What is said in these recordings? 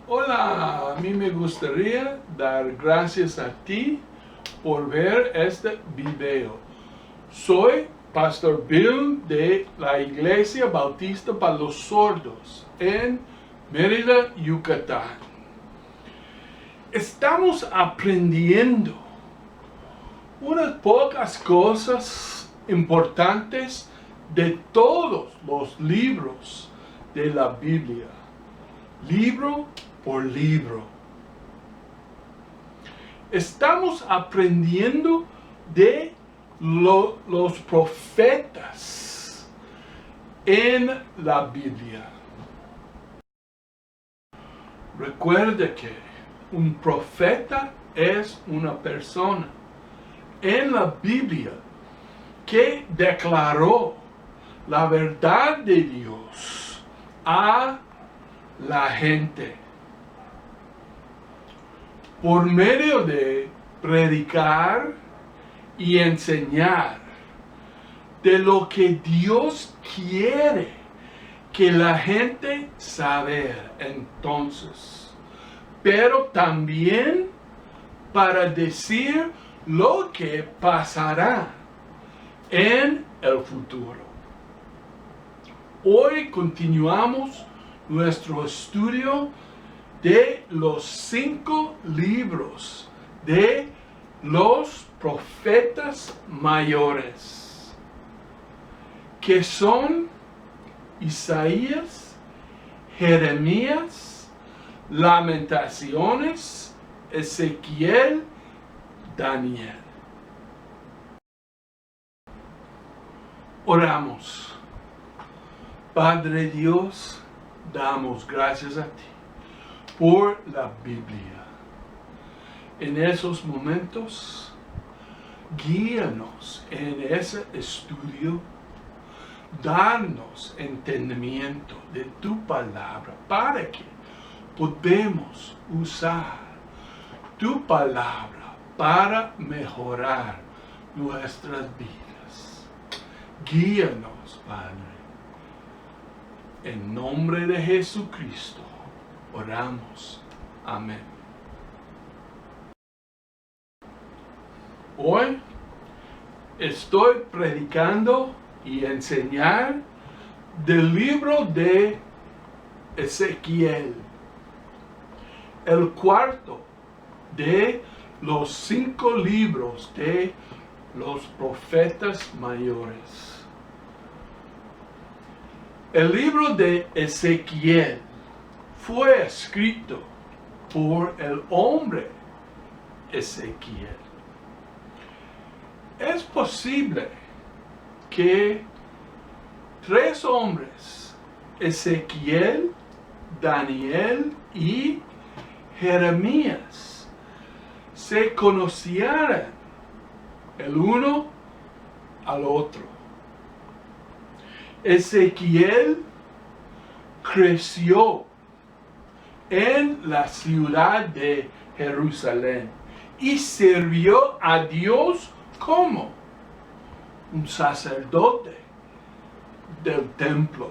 Hola, a mí me gustaría dar gracias a ti por ver este video. Soy Pastor Bill de la Iglesia Bautista para los Sordos en Mérida, Yucatán. Estamos aprendiendo unas pocas cosas importantes de todos los libros de la Biblia, libro por libro. Estamos aprendiendo de los profetas en la Biblia. Recuerde que un profeta es una persona en la Biblia que declaró la verdad de Dios a la gente por medio de predicar y enseñar de lo que Dios quiere que la gente saber entonces, pero también para decir lo que pasará en el futuro. Hoy continuamos nuestro estudio de los 5 libros de los profetas mayores, que son Isaías, Jeremías, Lamentaciones, Ezequiel, Daniel. Oramos. Padre Dios, damos gracias a ti por la Biblia. En esos momentos, guíanos en ese estudio, danos entendimiento de tu palabra para que podamos usar tu palabra para mejorar nuestras vidas. Guíanos, Padre. En nombre de Jesucristo, oramos. Amén. Hoy estoy predicando y enseñar del libro de Ezequiel, el cuarto de los 5 libros de los profetas mayores. El libro de Ezequiel fue escrito por el hombre Ezequiel. Es posible que 3 hombres, Ezequiel, Daniel y Jeremías, se conocieran el uno al otro. Ezequiel creció en la ciudad de Jerusalén y sirvió a Dios como un sacerdote del templo.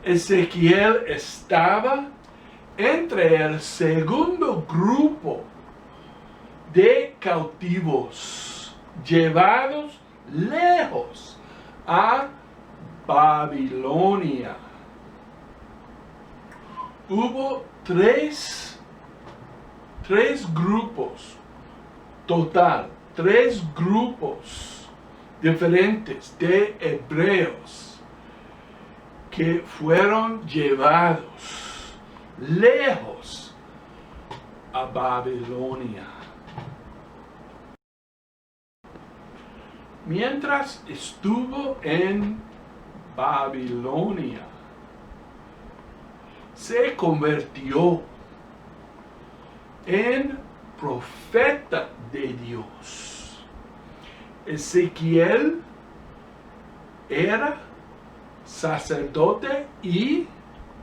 Ezequiel estaba entre el segundo grupo de cautivos llevados lejos a Babilonia. Hubo tres grupos total, 3 grupos diferentes de hebreos que fueron llevados lejos a Babilonia. Mientras estuvo en Babilonia, se convirtió en profeta de Dios. Ezequiel era sacerdote y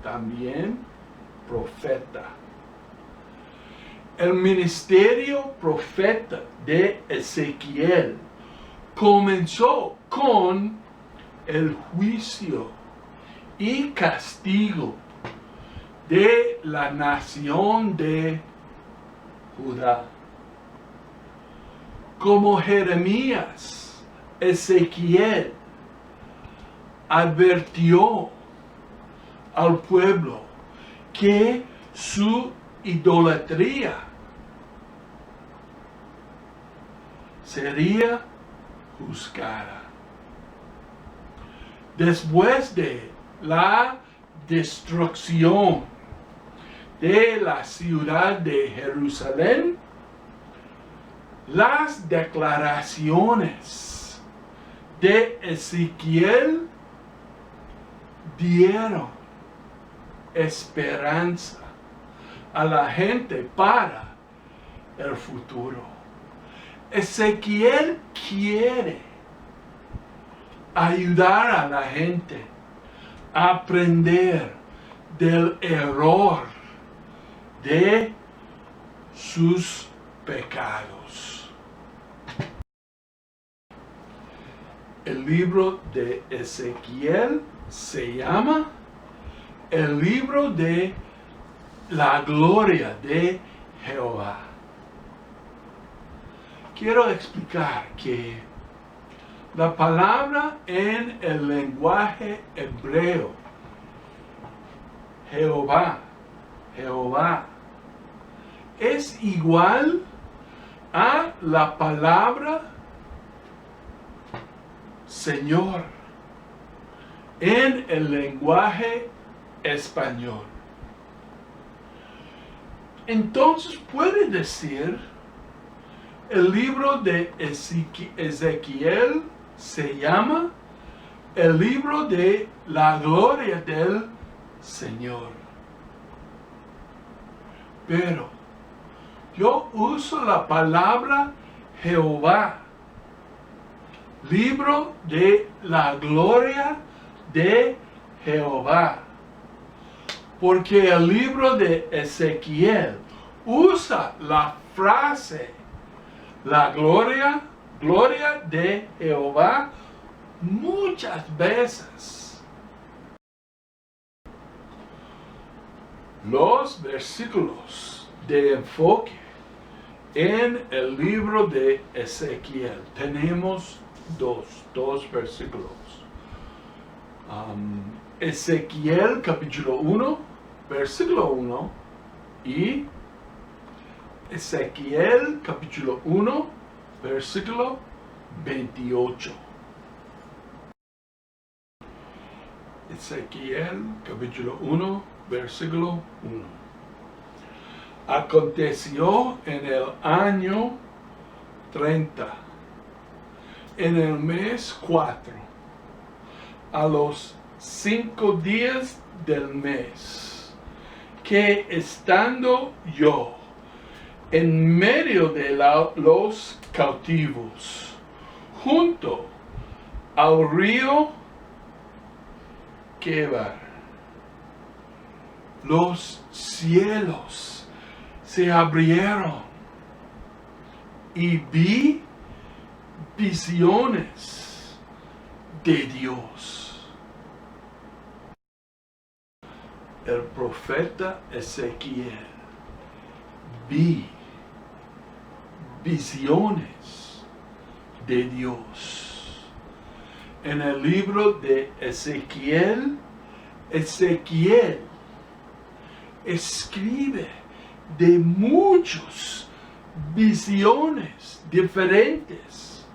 también profeta. El ministerio profeta de Ezequiel comenzó con el juicio y castigo de la nación de Judá. Como Jeremías, Ezequiel advirtió al pueblo que su idolatría sería juzgada. Después de la destrucción de la ciudad de Jerusalén, las declaraciones de Ezequiel dieron esperanza a la gente para el futuro. Ezequiel quiere ayudar a la gente a aprender del error de sus pecados. El libro de Ezequiel se llama el libro de la gloria de Jehová. Quiero explicar que la palabra en el lenguaje hebreo, Jehová, es igual a la palabra Señor en el lenguaje español. Entonces puede decir, el libro de Ezequiel se llama el libro de la gloria del Señor. Pero yo uso la palabra Jehová, libro de la gloria de Jehová, porque el libro de Ezequiel usa la frase la gloria de Jehová muchas veces. Los versículos de enfoque en el libro de Ezequiel tenemos dos versículos. Ezequiel capítulo 1, versículo 1 y Ezequiel capítulo 1, versículo 28. Ezequiel capítulo 1, versículo 1. Aconteció en el año 30, en el mes 4, a los 5 días del mes, que estando yo en medio de los cautivos, junto al río Quebar, los cielos se abrieron y vi visiones de Dios. El profeta Ezequiel vi visiones de Dios. En el libro de Ezequiel, Ezequiel escribe de muchas visiones diferentes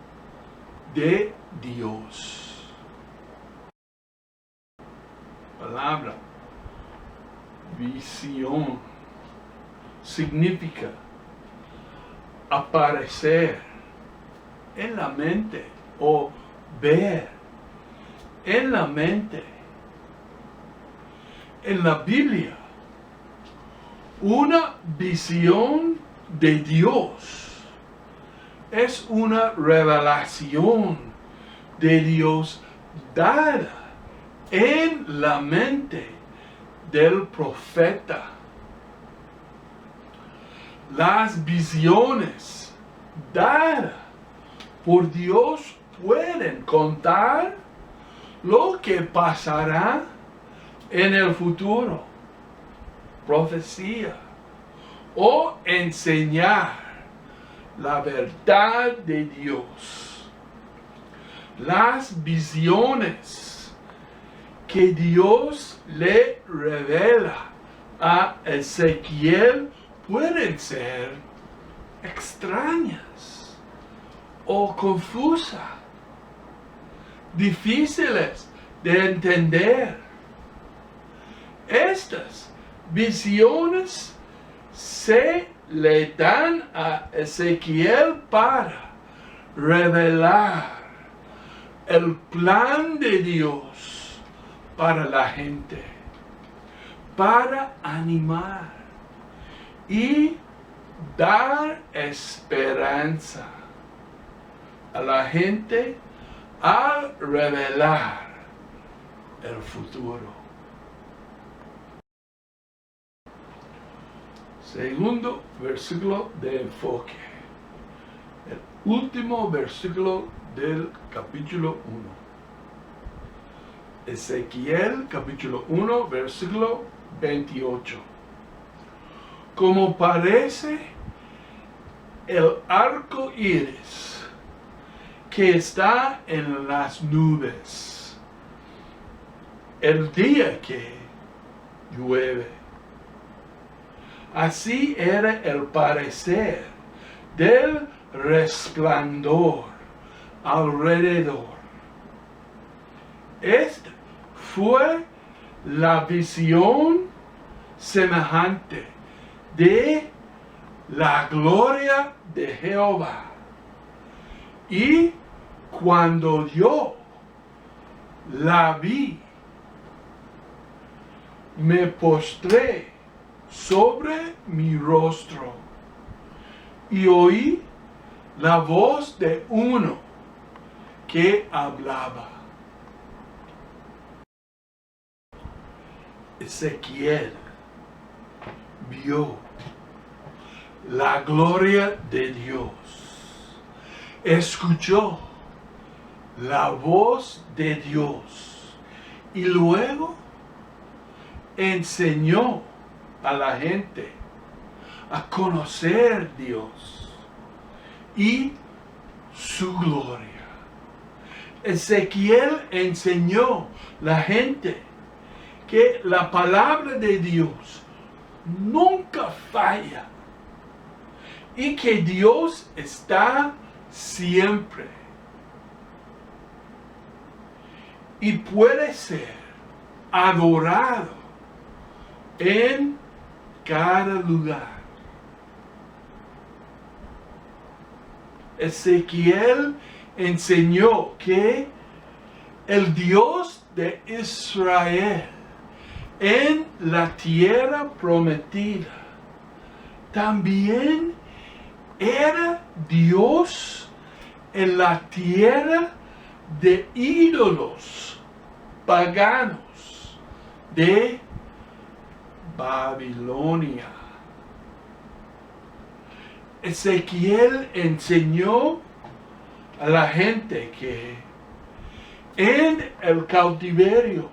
de Dios. Palabra visión significa aparecer en la mente o ver en la mente. En la Biblia, una visión de Dios es una revelación de Dios dada en la mente del profeta. Las visiones dadas por Dios pueden contar lo que pasará en el futuro. profecía o enseñar la verdad de Dios. Las visiones que Dios le revela a Ezequiel pueden ser extrañas o confusas, difíciles de entender. Estas visiones se le dan a Ezequiel para revelar el plan de Dios para la gente, para animar y dar esperanza a la gente al revelar el futuro. Segundo versículo de enfoque. El último versículo del capítulo 1. Ezequiel capítulo 1, versículo 28. Como parece el arco iris que está en las nubes el día que llueve. Así era el parecer del resplandor alrededor. Esta fue la visión semejante de la gloria de Jehová. Y cuando yo la vi, me postré sobre mi rostro y oí la voz de uno que hablaba. Ezequiel vio la gloria de Dios, escuchó la voz de Dios y luego enseñó a la gente a conocer Dios y su gloria. Ezequiel enseñó a la gente que la palabra de Dios nunca falla y que Dios está siempre y puede ser adorado en cada lugar. Ezequiel enseñó que el Dios de Israel en la tierra prometida también era Dios en la tierra de ídolos paganos de Babilonia. Ezequiel enseñó a la gente que en el cautiverio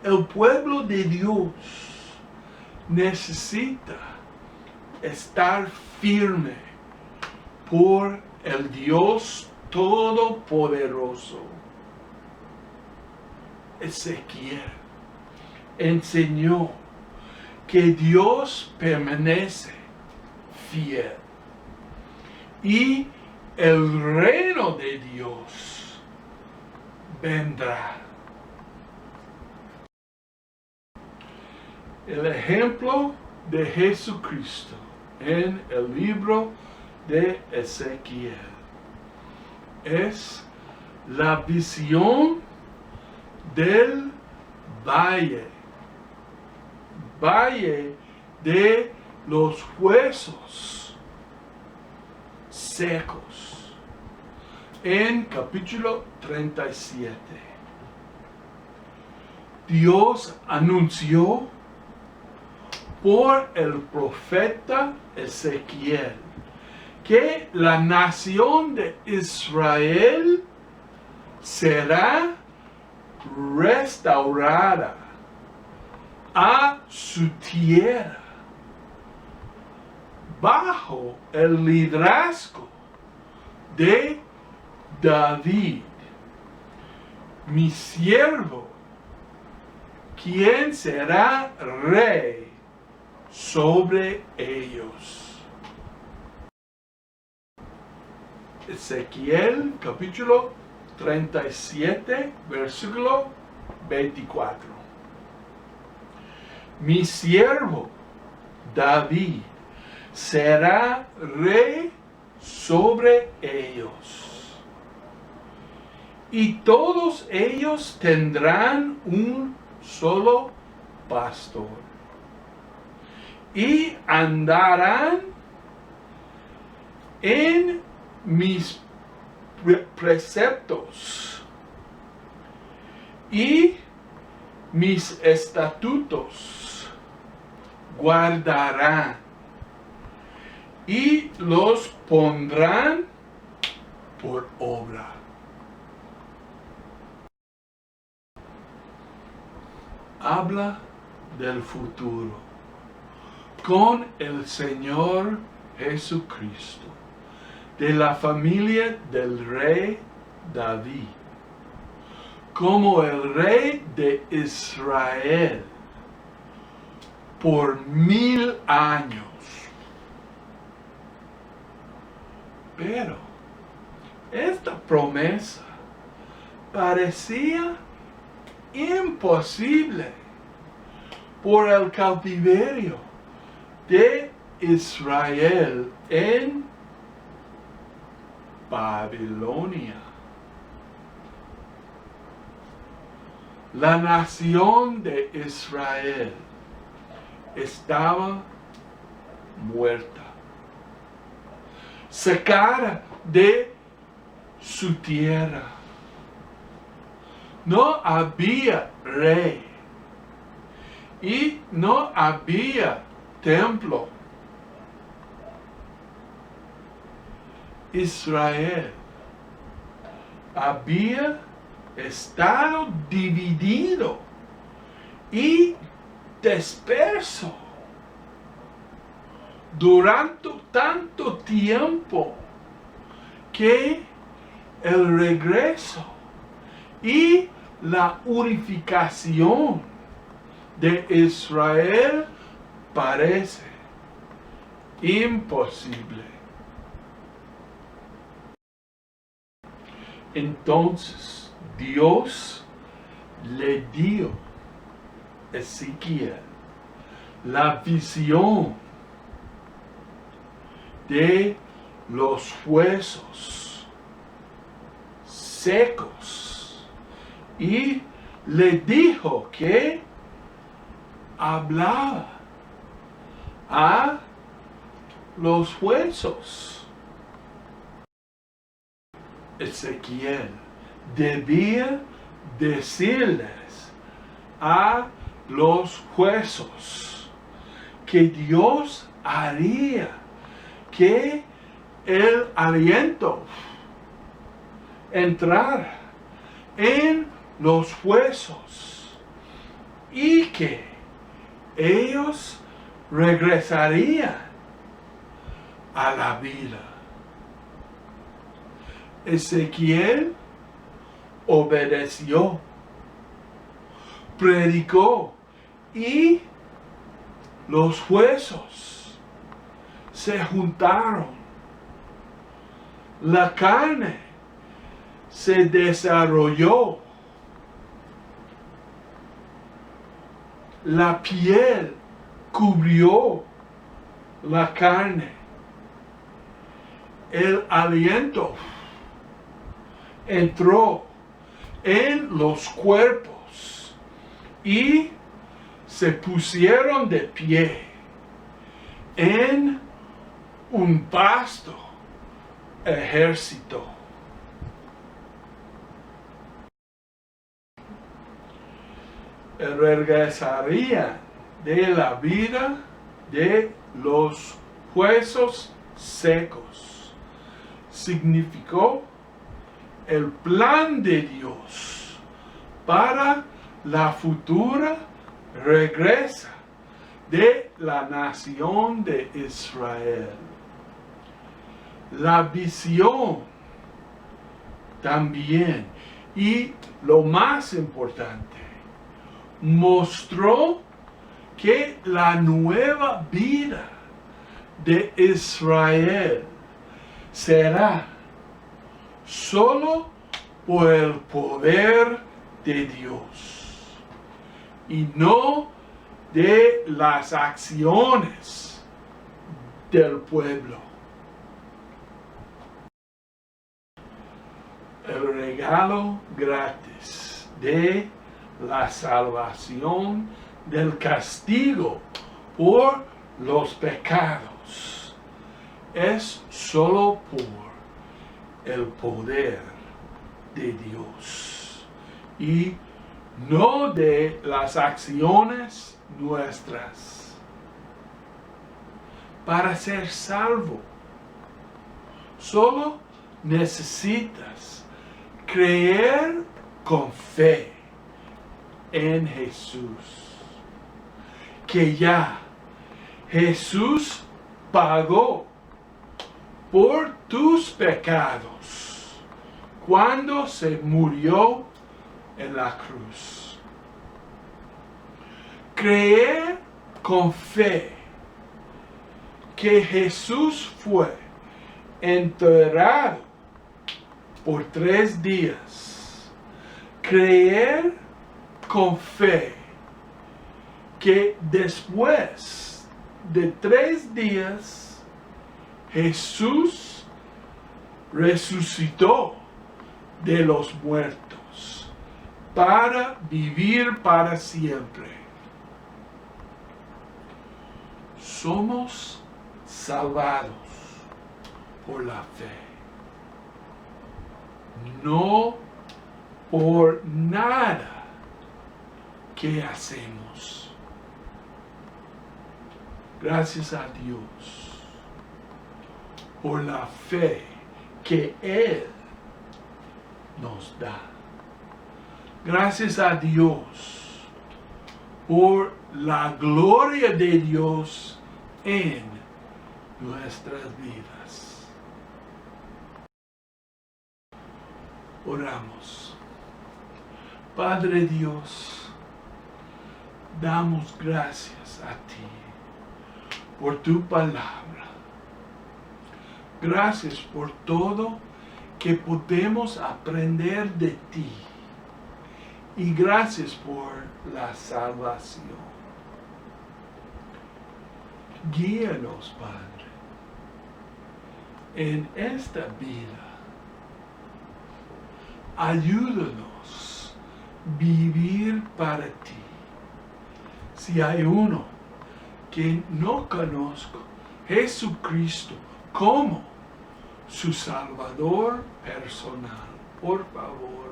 el pueblo de Dios necesita estar firme por el Dios Todopoderoso. Ezequiel enseñó que Dios permanece fiel y el reino de Dios vendrá. El ejemplo de Jesucristo en el libro de Ezequiel es la visión del valle de los huesos secos en capítulo 37. Dios anunció por el profeta Ezequiel que la nación de Israel será restaurada a su tierra bajo el liderazgo de David, mi siervo, quien será rey sobre ellos. Ezequiel capítulo 37, versículo 24. Mi siervo David será rey sobre ellos, y todos ellos tendrán un solo pastor, y andarán en mis preceptos y mis estatutos guardarán, y los pondrán por obra. Habla del futuro con el Señor Jesucristo, de la familia del rey David, como el rey de Israel por 1000 años. Pero esta promesa parecía imposible por el cautiverio de Israel en Babilonia. La nación de Israel estaba muerta, sacada de su tierra. No había rey y no había templo. Israel había estado dividido y disperso durante tanto tiempo que el regreso y la unificación de Israel parece imposible. Entonces Dios le dio a Ezequiel la visión de los huesos secos y le dijo que hablaba a los huesos. Ezequiel debía decirles a los huesos que Dios haría que el aliento entrara en los huesos y que ellos regresarían a la vida. Ezequiel obedeció, predicó, y los huesos se juntaron. La carne se desarrolló. La piel cubrió la carne. El aliento entró en los cuerpos y se pusieron de pie en un vasto ejército. Regresaría de la vida de los huesos secos. Significó el plan de Dios para la futura regresa de la nación de Israel. La visión también, y lo más importante, mostró que la nueva vida de Israel será solo por el poder de Dios y no de las acciones del pueblo. El regalo gratis de la salvación del castigo por los pecados es solo por el poder de Dios y no de las acciones nuestras. Para ser salvo, solo necesitas creer con fe en Jesús, que ya Jesús pagó por tus pecados cuando se murió en la cruz. Creer con fe que Jesús fue enterrado por 3 días. Creer con fe que después de 3 días Jesús resucitó de los muertos para vivir para siempre. Somos salvados por la fe, no por nada que hacemos. Gracias a Dios por la fe que Él nos da. Gracias a Dios por la gloria de Dios en nuestras vidas. Oramos. Padre Dios, damos gracias a ti por tu palabra. Gracias por todo que podemos aprender de ti. Y gracias por la salvación. Guíanos, Padre, en esta vida. Ayúdanos a vivir para ti. Si hay uno que no conozco Jesucristo como su Salvador personal, por favor,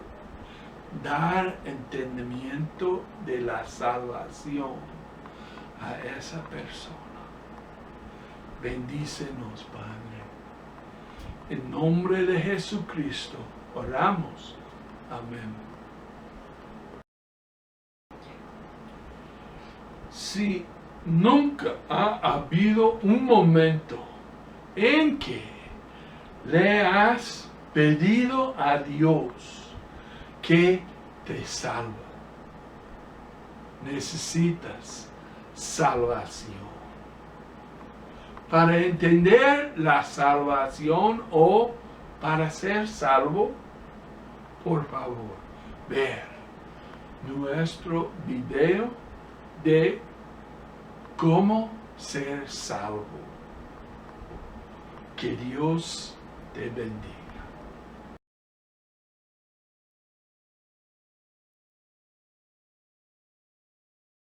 dar entendimiento de la salvación a esa persona. Bendícenos, Padre. En nombre de Jesucristo oramos. Amén. Si nunca ha habido un momento en que le has pedido a Dios que te salve, necesitas salvación. Para entender la salvación o para ser salvo, por favor, ver nuestro video de cómo ser salvo. Que Dios te bendiga.